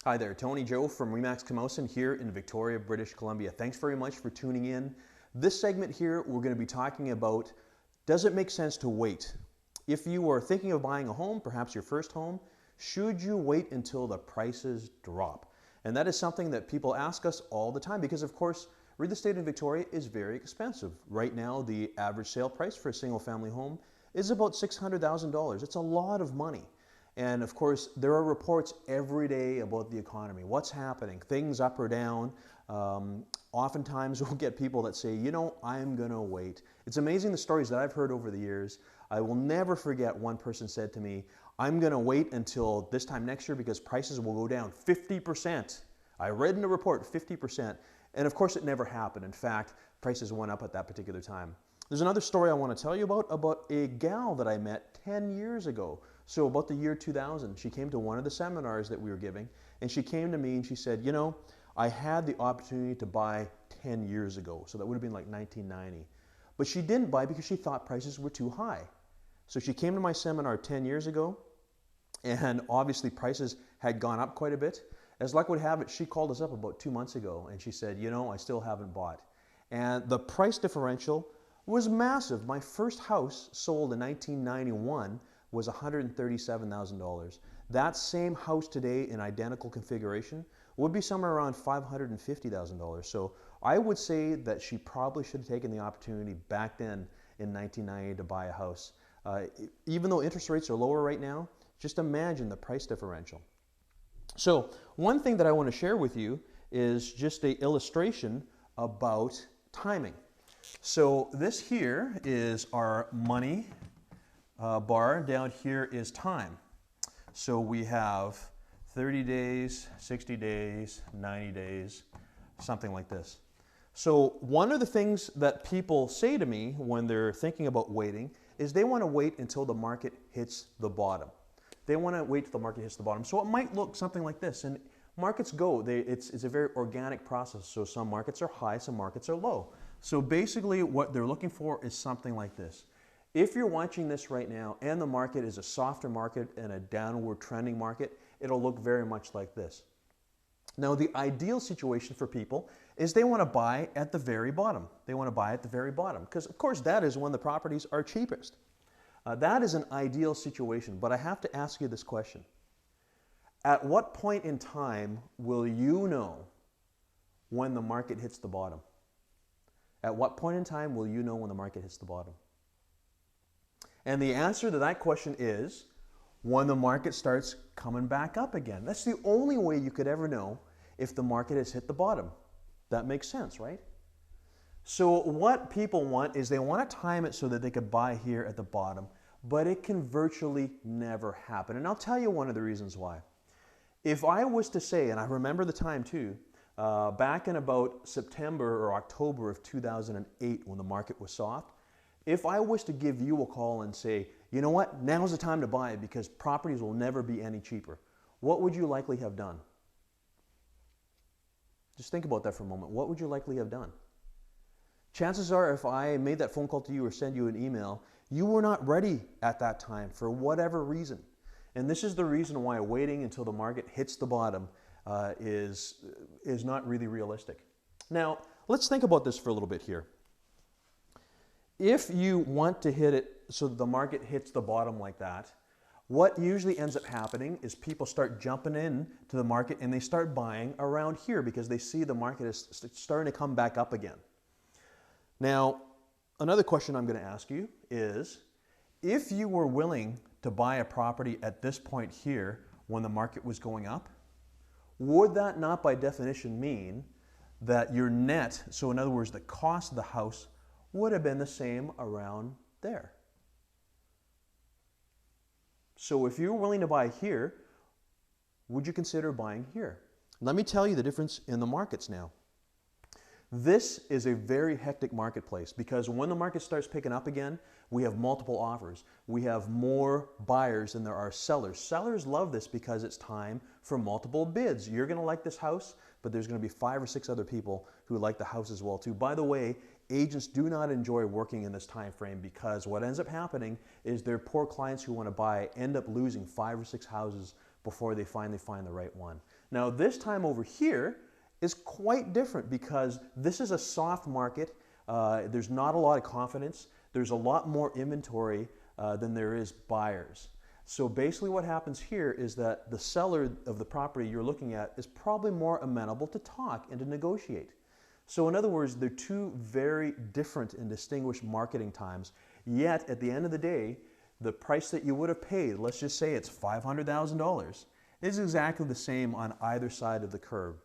Hi there, Tony Joe from Remax Camosun here in Victoria, British Columbia. Thanks very much for tuning in. This segment here, we're going to be talking about, does it make sense to wait? If you are thinking of buying a home, perhaps your first home, should you wait until the prices drop? And that is something that people ask us all the time because, of course, real estate in Victoria is very expensive. Right now, the average sale price for a single family home is about $600,000. It's a lot of money. And of course, there are reports every day about the economy. What's happening? Things up or down. Oftentimes we'll get people that say, you know, I'm going to wait. It's amazing the stories that I've heard over the years. I will never forget one person said to me, I'm going to wait until this time next year because prices will go down 50%. I read in a report 50%. And of course it never happened. In fact, prices went up at that particular time. There's another story I want to tell you about a gal that I met 10 years ago. So about the year 2000, she came to one of the seminars that we were giving, and she came to me and she said, you know, I had the opportunity to buy 10 years ago, so that would have been like 1990. But she didn't buy because she thought prices were too high. So she came to my seminar 10 years ago, and obviously prices had gone up quite a bit. As luck would have it, she called us up about 2 months ago, and she said, you know, I still haven't bought. And the price differential was massive. My first house sold in 1991 was $137,000. That same house today in identical configuration would be somewhere around $550,000. So I would say that she probably should have taken the opportunity back then in 1990 to buy a house. Even though interest rates are lower right now, just imagine the price differential. So one thing that I want to share with you is just an illustration about timing. So this here is our money bar. Down here is time. So we have 30 days, 60 days, 90 days, something like this. So one of the things that people say to me when they're thinking about waiting is they want to wait until the market hits the bottom. They want to wait till the market hits the bottom. So it might look something like this. And markets go. It's a very organic process. So some markets are high, some markets are low. So basically what they're looking for is something like this. If you're watching this right now and the market is a softer market and a downward trending market, it'll look very much like this. Now the ideal situation for people is they want to buy at the very bottom. They want to buy at the very bottom because of course that is when the properties are cheapest. That is an ideal situation, but I have to ask you this question. At what point in time will you know when the market hits the bottom? At what point in time will you know when the market hits the bottom? And the answer to that question is when the market starts coming back up again. That's the only way you could ever know if the market has hit the bottom. That makes sense, right? So what people want is they want to time it so that they could buy here at the bottom, but it can virtually never happen. And I'll tell you one of the reasons why. If I was to say, and I remember the time too, back in about September or October of 2008 when the market was soft, if I was to give you a call and say, you know what, now's the time to buy because properties will never be any cheaper, what would you likely have done? Just think about that for a moment. What would you likely have done? Chances are if I made that phone call to you or send you an email, you were not ready at that time for whatever reason. And this is the reason why waiting until the market hits the bottom is not really realistic. Now, let's think about this for a little bit here. If you want to hit it so that the market hits the bottom like that, what usually ends up happening is people start jumping in to the market and they start buying around here because they see the market is starting to come back up again. Now, another question I'm going to ask you is, if you were willing to buy a property at this point here when the market was going up, would that not by definition mean that your net, so in other words, the cost of the house would have been the same around there? So if you're willing to buy here, would you consider buying here? Let me tell you the difference in the markets now. This is a very hectic marketplace because when the market starts picking up again, we have multiple offers. We have more buyers than there are sellers. Sellers love this because it's time for multiple bids. You're going to like this house, but there's going to be 5 or 6 other people who like the house as well too. By the way, agents do not enjoy working in this time frame because what ends up happening is their poor clients who want to buy end up losing 5 or 6 houses before they finally find the right one. Now this time over here is quite different because this is a soft market. There's not a lot of confidence. There's a lot more inventory than there is buyers. So basically what happens here is that the seller of the property you're looking at is probably more amenable to talk and to negotiate. So in other words, they're two very different and distinguished marketing times, yet at the end of the day, the price that you would have paid, let's just say it's $500,000, is exactly the same on either side of the curve.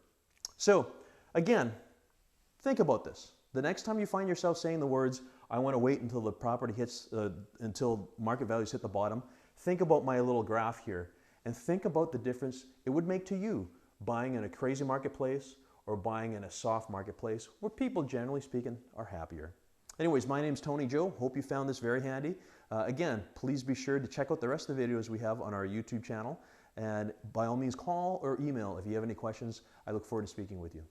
So again, think about this. The next time you find yourself saying the words, I want to wait until the property hits, until market values hit the bottom, think about my little graph here and think about the difference it would make to you buying in a crazy marketplace or buying in a soft marketplace where people, generally speaking, are happier. Anyways, my name's Tony Joe. Hope you found this very handy. Again, please be sure to check out the rest of the videos we have on our YouTube channel. And by all means, call or email if you have any questions. I look forward to speaking with you.